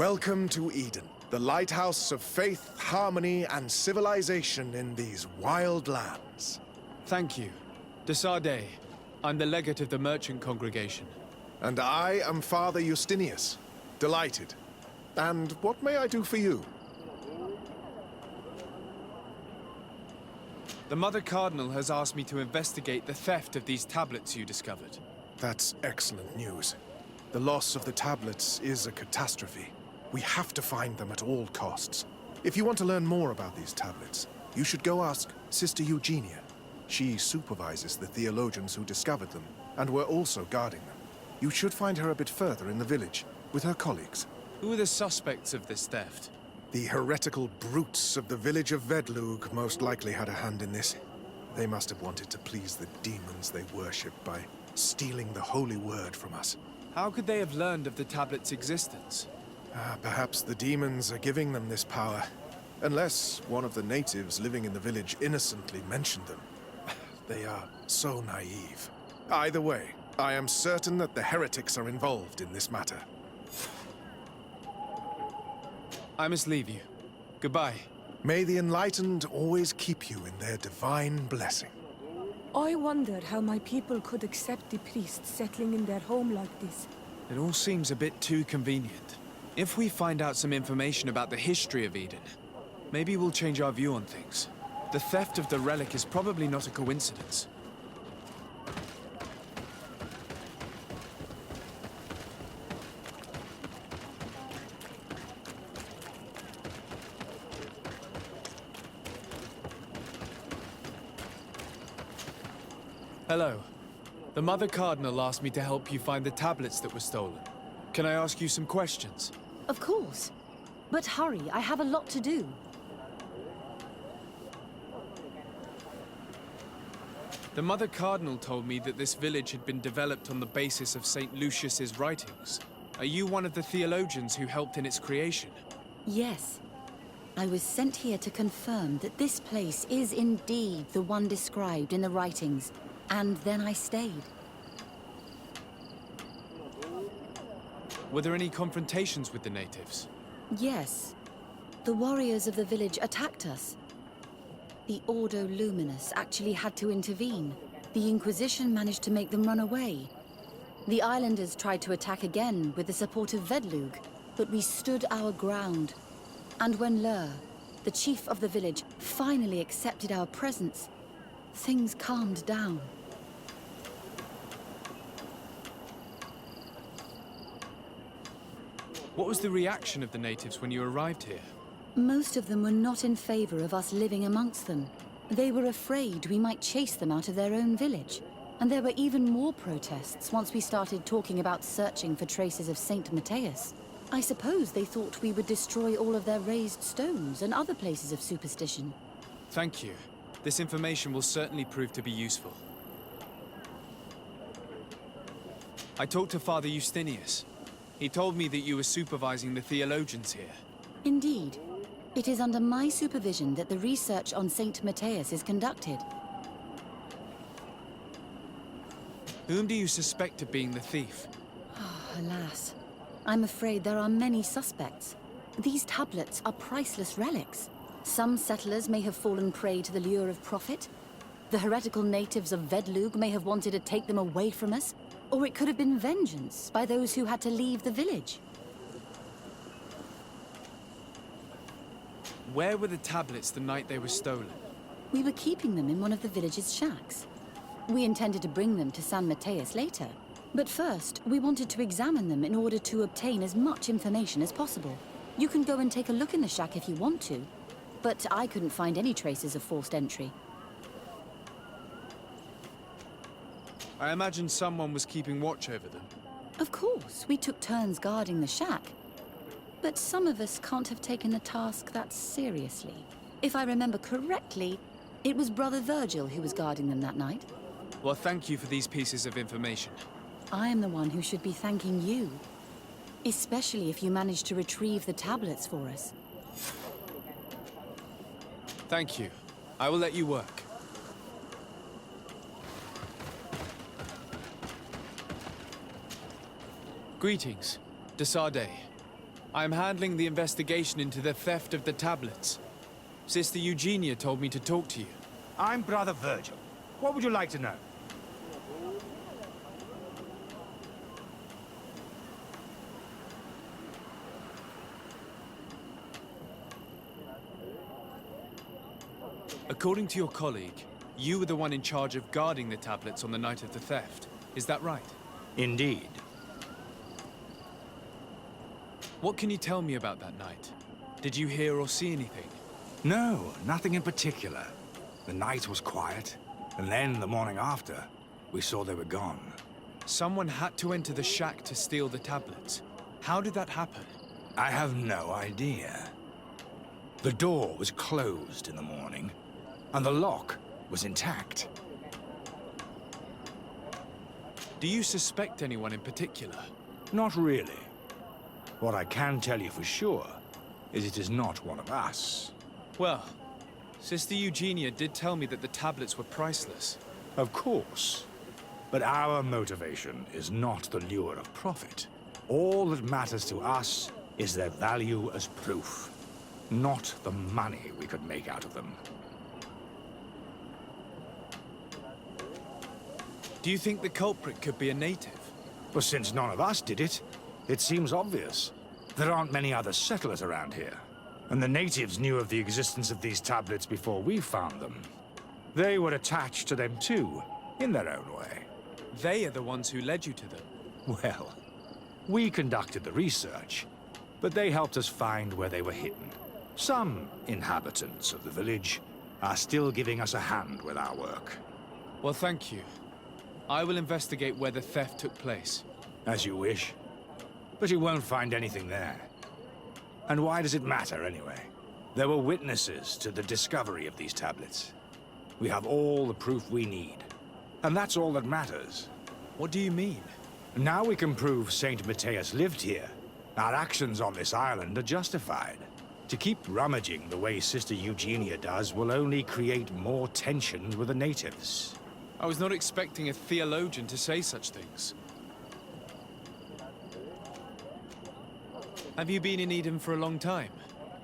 Welcome to Eden, the lighthouse of faith, harmony, and civilization in these wild lands. Thank you. Desarde. I'm the legate of the merchant congregation. And I am Father Justinius. Delighted. And what may I do for you? The Mother Cardinal has asked me to investigate the theft of these tablets you discovered. That's excellent news. The loss of the tablets is a catastrophe. We have to find them at all costs. If you want to learn more about these tablets, you should go ask Sister Eugenia. She supervises the theologians who discovered them, and were also guarding them. You should find her a bit further in the village, with her colleagues. Who are the suspects of this theft? The heretical brutes of the village of Vedlug most likely had a hand in this. They must have wanted to please the demons they worship by stealing the holy word from us. How could they have learned of the tablet's existence? Perhaps the demons are giving them this power. Unless one of the natives living in the village innocently mentioned them. They are so naive. Either way, I am certain that the heretics are involved in this matter. I must leave you. Goodbye. May the enlightened always keep you in their divine blessing. I wonder how my people could accept the priests settling in their home like this. It all seems a bit too convenient. If we find out some information about the history of Eden, maybe we'll change our view on things. The theft of the relic is probably not a coincidence. Hello. The Mother Cardinal asked me to help you find the tablets that were stolen. Can I ask you some questions? Of course. But hurry, I have a lot to do. The Mother Cardinal told me that this village had been developed on the basis of St. Lucius's writings. Are you one of the theologians who helped in its creation? Yes. I was sent here to confirm that this place is indeed the one described in the writings. And then I stayed. Were there any confrontations with the natives? Yes. The warriors of the village attacked us. The Ordo Luminous actually had to intervene. The Inquisition managed to make them run away. The islanders tried to attack again with the support of Vedlug, but we stood our ground. And when Lur, the chief of the village, finally accepted our presence, things calmed down. What was the reaction of the natives when you arrived here? Most of them were not in favor of us living amongst them. They were afraid we might chase them out of their own village. And there were even more protests once we started talking about searching for traces of Saint Matthias. I suppose they thought we would destroy all of their raised stones and other places of superstition. Thank you. This information will certainly prove to be useful. I talked to Father Justinius. He told me that you were supervising the theologians here. Indeed. It is under my supervision that the research on Saint Matthias is conducted. Whom do you suspect of being the thief? Alas. I'm afraid there are many suspects. These tablets are priceless relics. Some settlers may have fallen prey to the lure of profit. The heretical natives of Vedlug may have wanted to take them away from us. Or it could have been vengeance by those who had to leave the village. Where were the tablets the night they were stolen? We were keeping them in one of the village's shacks. We intended to bring them to San Matthias later. But first, we wanted to examine them in order to obtain as much information as possible. You can go and take a look in the shack if you want to. But I couldn't find any traces of forced entry. I imagine someone was keeping watch over them. Of course, we took turns guarding the shack. But some of us can't have taken the task that seriously. If I remember correctly, it was Brother Virgil who was guarding them that night. Well, thank you for these pieces of information. I am the one who should be thanking you. Especially if you managed to retrieve the tablets for us. Thank you. I will let you work. Greetings, Desarde. I'm handling the investigation into the theft of the tablets. Sister Eugenia told me to talk to you. I'm Brother Virgil. What would you like to know? According to your colleague, you were the one in charge of guarding the tablets on the night of the theft. Is that right? Indeed. What can you tell me about that night? Did you hear or see anything? No, nothing in particular. The night was quiet, and then the morning after, we saw they were gone. Someone had to enter the shack to steal the tablets. How did that happen? I have no idea. The door was closed in the morning, and the lock was intact. Do you suspect anyone in particular? Not really. What I can tell you for sure is it is not one of us. Well, Sister Eugenia did tell me that the tablets were priceless. Of course. But our motivation is not the lure of profit. All that matters to us is their value as proof, not the money we could make out of them. Do you think the culprit could be a native? Well, since none of us did it, it seems obvious. There aren't many other settlers around here. And the natives knew of the existence of these tablets before we found them. They were attached to them too, in their own way. They are the ones who led you to them. Well, we conducted the research, but they helped us find where they were hidden. Some inhabitants of the village are still giving us a hand with our work. Well, thank you. I will investigate where the theft took place. As you wish. But you won't find anything there. And why does it matter, anyway? There were witnesses to the discovery of these tablets. We have all the proof we need. And that's all that matters. What do you mean? Now we can prove Saint Matthias lived here. Our actions on this island are justified. To keep rummaging the way Sister Eugenia does will only create more tensions with the natives. I was not expecting a theologian to say such things. Have you been in Eden for a long time?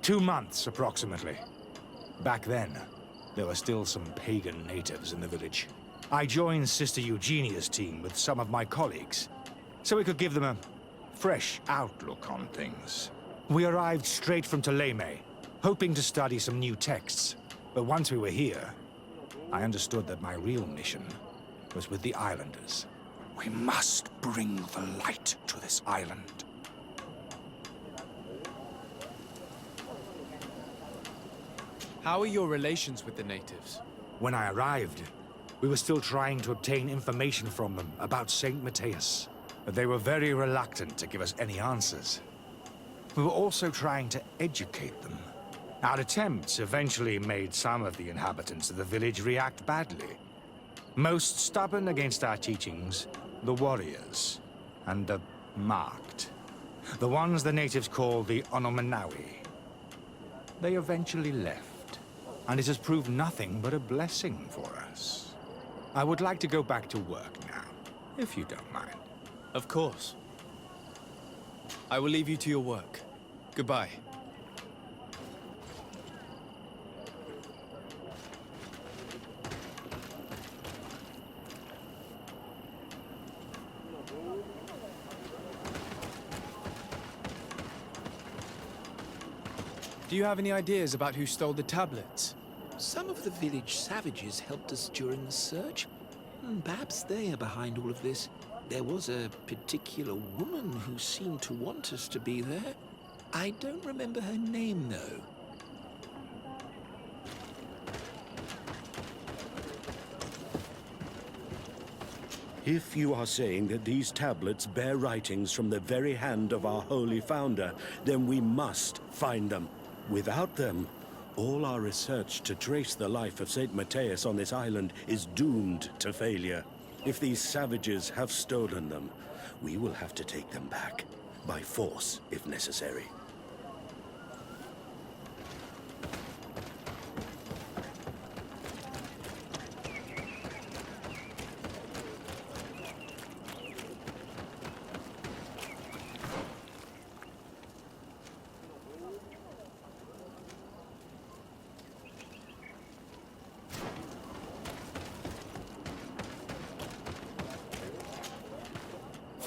2 months, approximately. Back then, there were still some pagan natives in the village. I joined Sister Eugenia's team with some of my colleagues, so we could give them a fresh outlook on things. We arrived straight from Ptolemy, hoping to study some new texts. But once we were here, I understood that my real mission was with the islanders. We must bring the light to this island. How are your relations with the natives? When I arrived, we were still trying to obtain information from them about Saint Matthias. But they were very reluctant to give us any answers. We were also trying to educate them. Our attempts eventually made some of the inhabitants of the village react badly. Most stubborn against our teachings, the warriors, and the marked. The ones the natives call the Onomanawi. They eventually left, and it has proved nothing but a blessing for us. I would like to go back to work now, if you don't mind. Of course. I will leave you to your work. Goodbye. Do you have any ideas about who stole the tablets? Some of the village savages helped us during the search. Perhaps they are behind all of this. There was a particular woman who seemed to want us to be there. I don't remember her name, though. If you are saying that these tablets bear writings from the very hand of our holy founder, then we must find them. Without them, all our research to trace the life of Saint Matthias on this island is doomed to failure. If these savages have stolen them, we will have to take them back, by force if necessary.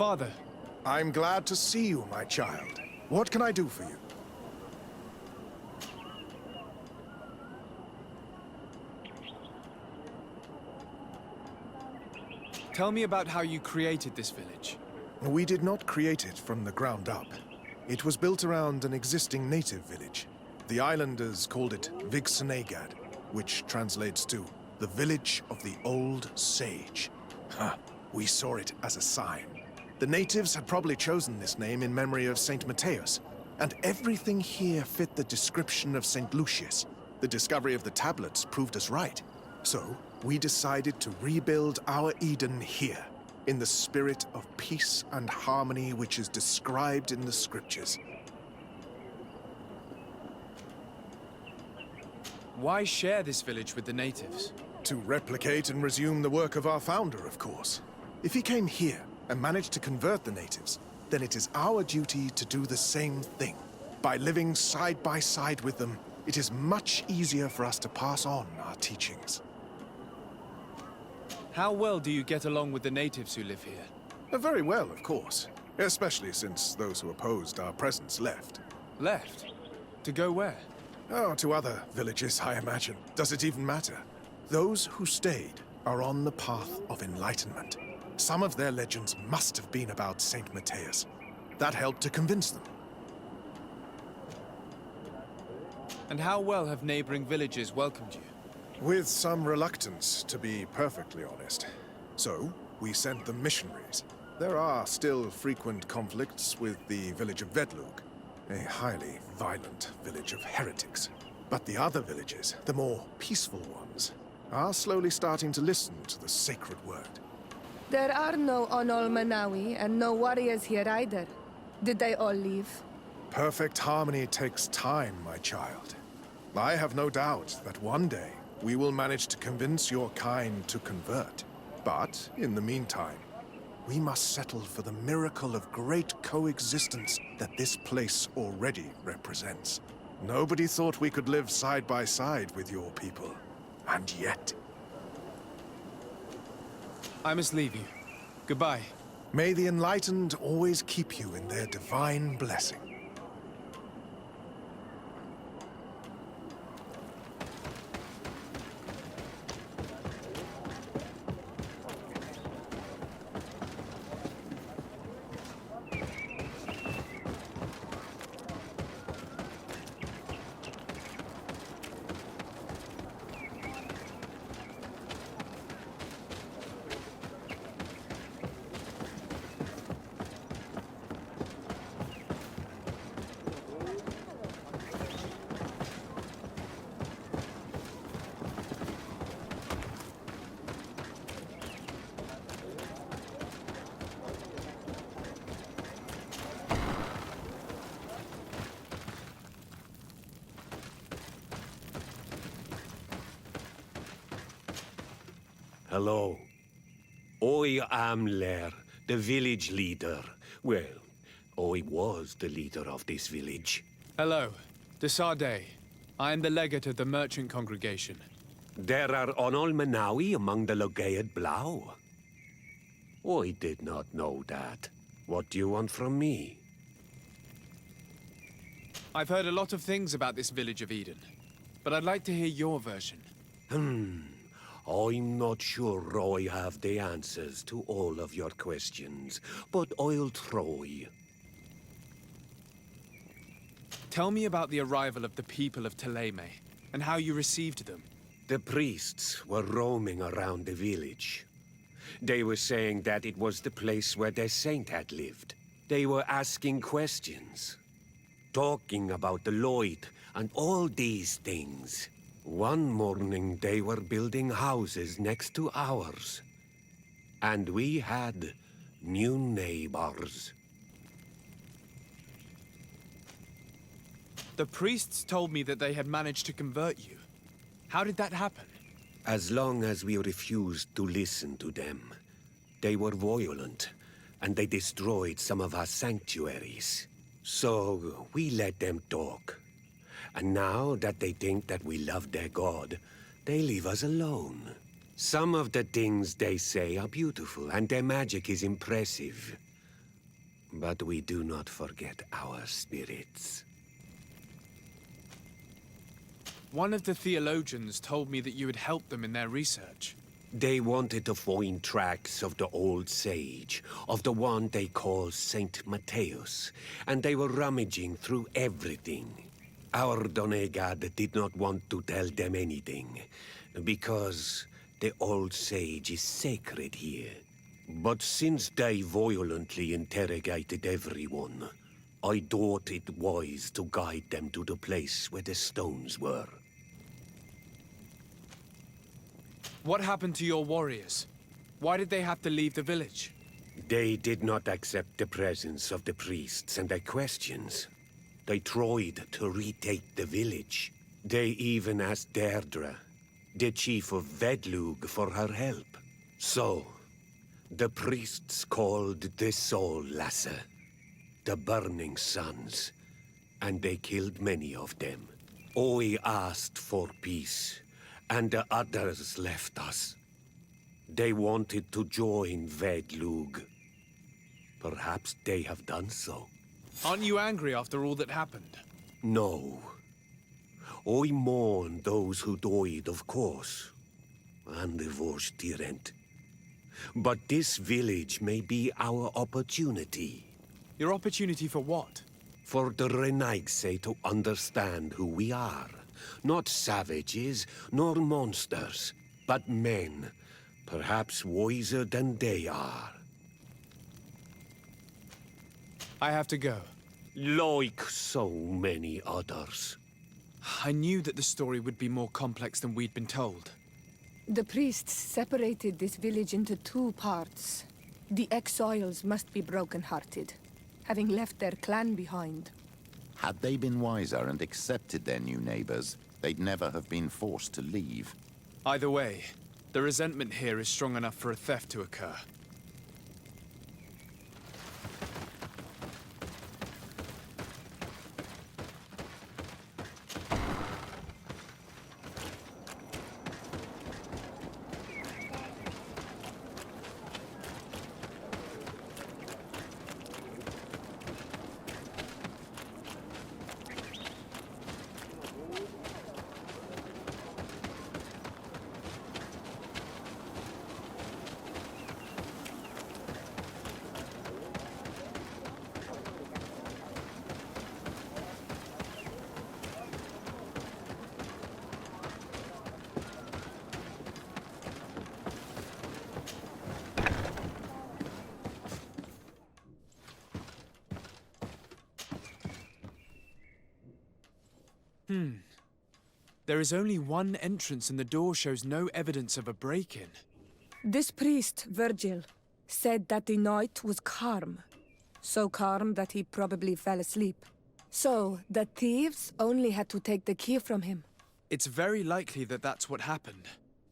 Father, I'm glad to see you, my child. What can I do for you? tell me about how you created this village. We did not create it from the ground up. It was built around an existing native village. The islanders called it Vigsanagad, which translates to the village of the old sage. We saw it as a sign. The natives had probably chosen this name in memory of Saint Matthias, and everything here fit the description of Saint Lucius. The discovery of the tablets proved us right. So, we decided to rebuild our Eden here, in the spirit of peace and harmony which is described in the scriptures. Why share this village with the natives? To replicate and resume the work of our founder, of course. If he came here and managed to convert the natives, then it is our duty to do the same thing. By living side by side with them, it is much easier for us to pass on our teachings. How well do you get along with the natives who live here? Very well, of course. Especially since those who opposed our presence left. Left? To go where? Oh, to other villages, I imagine. Does it even matter? Those who stayed are on the path of enlightenment. Some of their legends must have been about Saint Matthias. That helped to convince them. And how well have neighboring villages welcomed you? With some reluctance, to be perfectly honest. So, we sent them missionaries. There are still frequent conflicts with the village of Vedlug, a highly violent village of heretics. But the other villages, the more peaceful ones, are slowly starting to listen to the sacred word. There are no Onol Manawi and no warriors here either. Did they all leave? Perfect harmony takes time, my child. I have no doubt that one day we will manage to convince your kind to convert. But, in the meantime, we must settle for the miracle of great coexistence that this place already represents. Nobody thought we could live side by side with your people. And yet... I must leave you. Goodbye. May the enlightened always keep you in their divine blessing. Hello. I am Lair, the village leader. Well, I was the leader of this village. Hello. Desade. I am the legate of the merchant congregation. There are Onol Manawi among the Logead Blau. I did not know that. What do you want from me? I've heard a lot of things about this village of Eden, but I'd like to hear your version. I'm not sure I have the answers to all of your questions, but I'll try. Tell me about the arrival of the people of Teleme, and how you received them. The priests were roaming around the village. They were saying that it was the place where their saint had lived. They were asking questions, talking about the Lloyd and all these things. One morning they were building houses next to ours. And we had new neighbors. The priests told me that they had managed to convert you. How did that happen? As long as we refused to listen to them, they were violent, and they destroyed some of our sanctuaries. So we let them talk. And now that they think that we love their god, they leave us alone. Some of the things they say are beautiful, and their magic is impressive. But we do not forget our spirits. One of the theologians told me that you had helped them in their research. They wanted to find tracks of the old sage, of the one they call Saint Matthäus, and they were rummaging through everything. Our Donegad did not want to tell them anything, because the old sage is sacred here. But since they violently interrogated everyone, I thought it wise to guide them to the place where the stones were. What happened to your warriors? Why did they have to leave the village? They did not accept the presence of the priests and their questions. They tried to retake the village. They even asked Deirdre, the chief of Vedlug, for her help. So, the priests called the Soul Lasser, the Burning Suns, and they killed many of them. I asked for peace, and the others left us. They wanted to join Vedlug. Perhaps they have done so. Aren't you angry after all that happened? No. I mourn those who died, of course, and the Vorstyrent. But this village may be our opportunity. Your opportunity for what? For the Renaigse to understand who we are. Not savages, nor monsters, but men, perhaps wiser than they are. I have to go. Like so many others. I knew that the story would be more complex than we'd been told. The priests separated this village into two parts. The exiles must be broken-hearted, having left their clan behind. Had they been wiser and accepted their new neighbors, they'd never have been forced to leave. Either way, the resentment here is strong enough for a theft to occur. There is only one entrance and the door shows no evidence of a break-in. This priest, Virgil, said that the night was calm. So calm that he probably fell asleep. So, the thieves only had to take the key from him. It's very likely that that's what happened,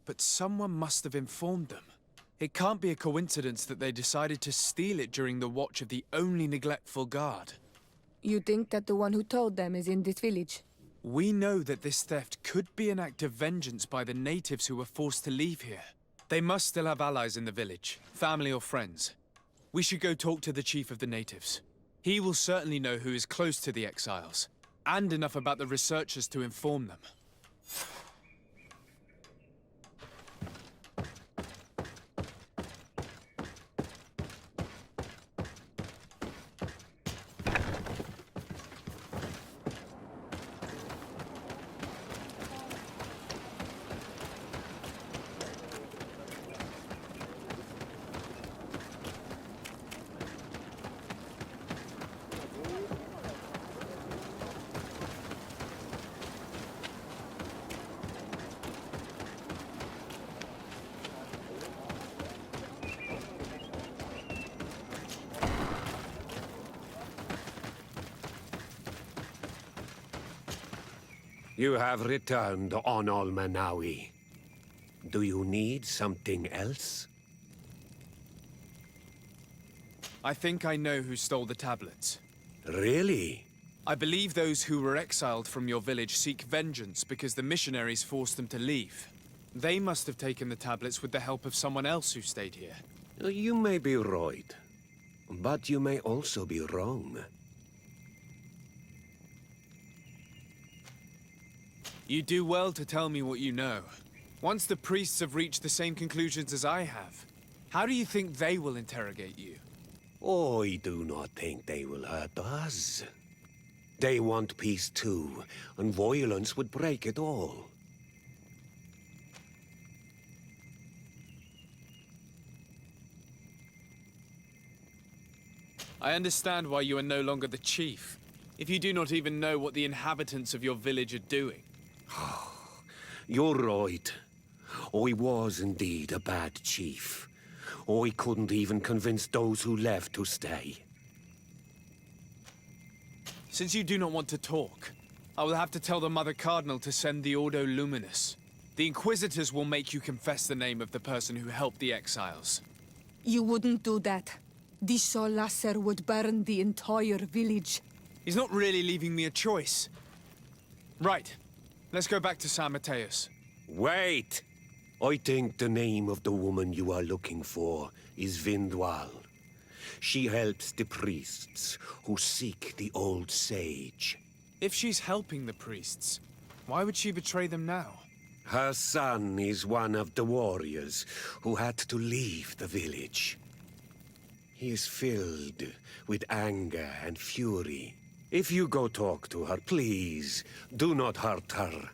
but someone must have informed them. It can't be a coincidence that they decided to steal it during the watch of the only neglectful guard. You think that the one who told them is in this village? We know that this theft could be an act of vengeance by the natives who were forced to leave here. They must still have allies in the village, family or friends. We should go talk to the chief of the natives. He will certainly know who is close to the exiles, and enough about the researchers to inform them. You have returned on Almanawi. Do you need something else? I think I know who stole the tablets. Really? I believe those who were exiled from your village seek vengeance because the missionaries forced them to leave. They must have taken the tablets with the help of someone else who stayed here. You may be right. But you may also be wrong. You do well to tell me what you know. Once the priests have reached the same conclusions as I have, how do you think they will interrogate you? I do not think they will hurt us. They want peace too, and violence would break it all. I understand why you are no longer the chief, if you do not even know what the inhabitants of your village are doing. You're right. I was indeed a bad chief. I couldn't even convince those who left to stay. Since you do not want to talk, I will have to tell the Mother Cardinal to send the Ordo Luminus. The Inquisitors will make you confess the name of the person who helped the exiles. You wouldn't do that. The Solasser would burn the entire village. He's not really leaving me a choice. Right. Let's go back to San Mateus. Wait! I think the name of the woman you are looking for is Vindwal. She helps the priests who seek the old sage. If she's helping the priests, why would she betray them now? Her son is one of the warriors who had to leave the village. He is filled with anger and fury. If you go talk to her, please, do not hurt her.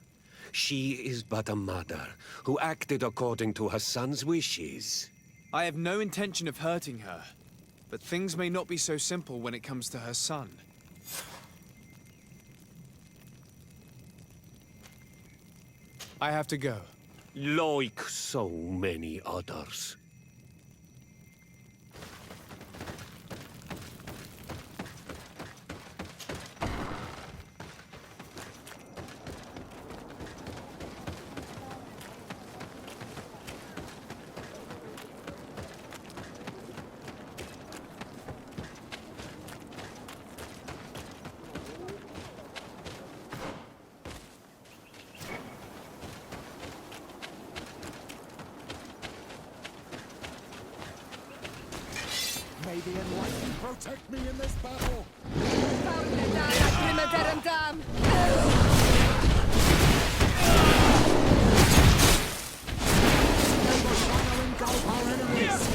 She is but a mother who acted according to her son's wishes. I have no intention of hurting her, but things may not be so simple when it comes to her son. I have to go. Like so many others. May the Enlightened protect me in this battle! Engulf our enemies!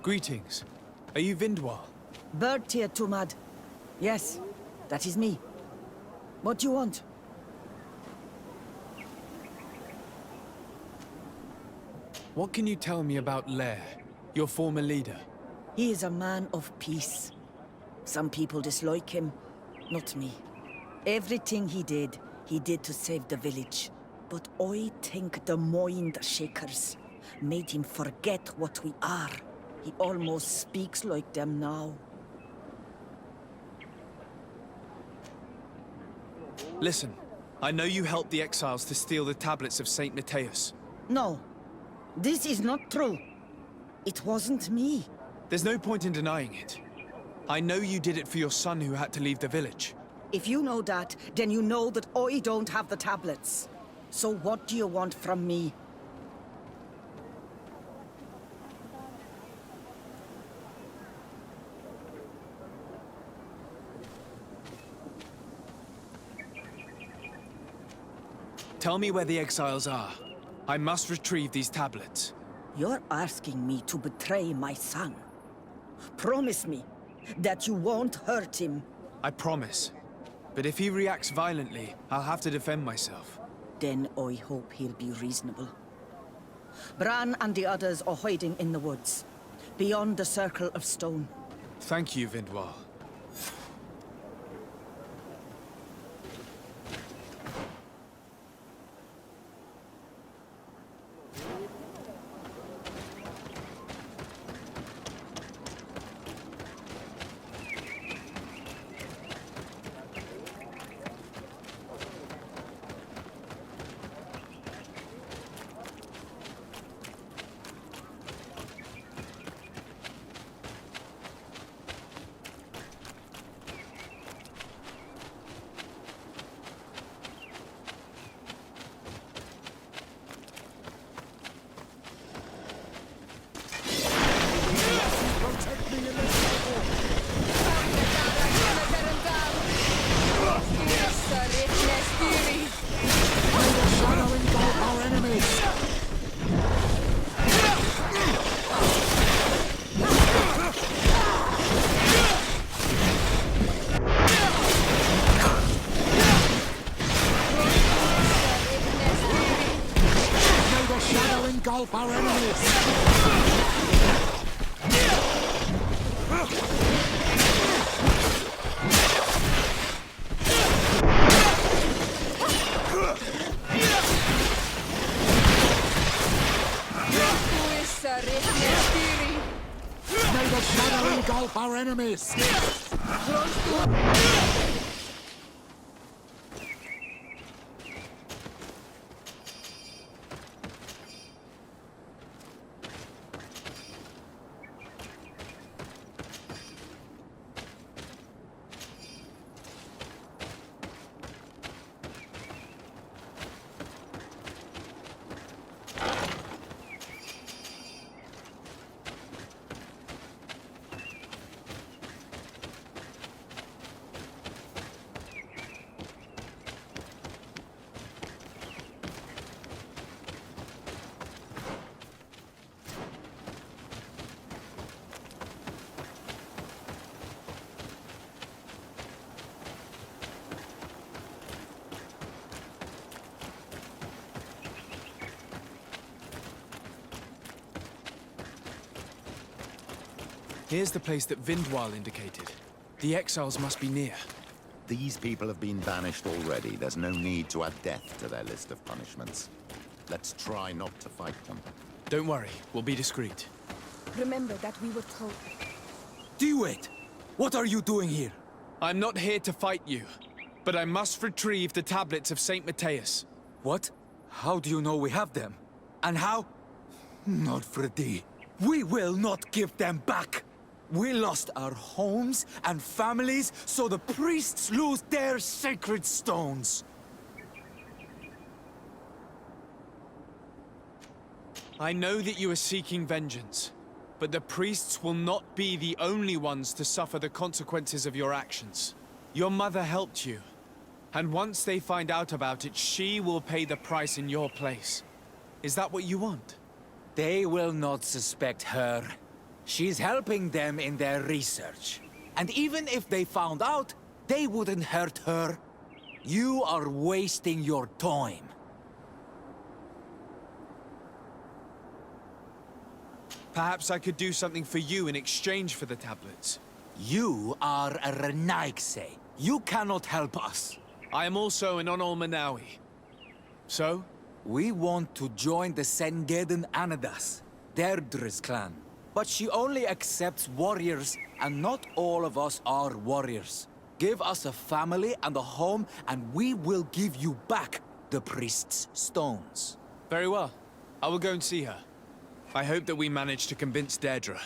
Greetings. Are you Vindwal? Bird Teer Tumad. Yes, that is me. What do you want? What can you tell me about Lair, your former leader? He is a man of peace. Some people dislike him, not me. Everything he did to save the village. But I think the mind shakers made him forget what we are. He almost speaks like them now. Listen, I know you helped the exiles to steal the tablets of Saint Mateus. No, this is not true. It wasn't me. There's no point in denying it. I know you did it for your son who had to leave the village. If you know that, then you know that I don't have the tablets. So what do you want from me? Tell me where the exiles are. I must retrieve these tablets. You're asking me to betray my son. Promise me that you won't hurt him. I promise. But if he reacts violently, I'll have to defend myself. Then I hope he'll be reasonable. Bran and the others are hiding in the woods, beyond the circle of stone. Thank you, Vindwal. Engulf our enemies! May the shadow engulf our enemies! Here's the place that Vindwal indicated. The exiles must be near. These people have been banished already. There's no need to add death to their list of punishments. Let's try not to fight them. Don't worry, we'll be discreet. Remember that we were told. Wait! What are you doing here? I'm not here to fight you, but I must retrieve the tablets of St. Matthias. What? How do you know we have them? And how? Not Fradee. We will not give them back! We lost our homes and families, so the priests lose their sacred stones. I know that you are seeking vengeance, but the priests will not be the only ones to suffer the consequences of your actions. Your mother helped you, and once they find out about it, she will pay the price in your place. Is that what you want? They will not suspect her. She's helping them in their research. And even if they found out, they wouldn't hurt her. You are wasting your time. Perhaps I could do something for you in exchange for the tablets. You are a Renaigse. You cannot help us. I am also an Onol Manawi. So? We want to join the Sengeden Anadas, Deirdre's clan. But she only accepts warriors, and not all of us are warriors. Give us a family and a home, and we will give you back the priest's stones. Very well. I will go and see her. I hope that we manage to convince Deirdre.